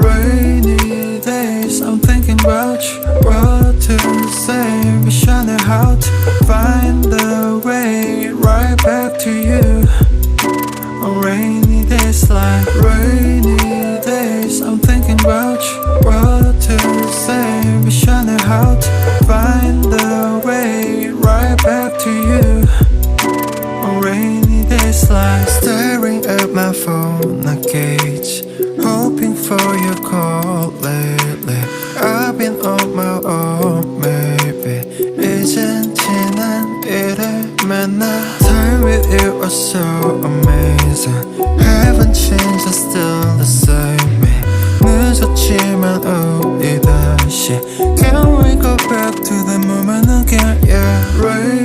Rainy days, I'm thinking about you. What to say, wish I knew how to find the way right back to you. On rainy days like rainy days, I'm thinking about you. What to say, wish I knew how to find the way right back to you. On rainy days like staring at my phone, I gauge, hoping for your call lately. I've been on my own, maybe 이젠 지난 일을 만나. Time with you was so amazing. Haven't changed, I'm still the same me. 늦었지만 우리 다시 Can we go back to the moment again? Yeah, right.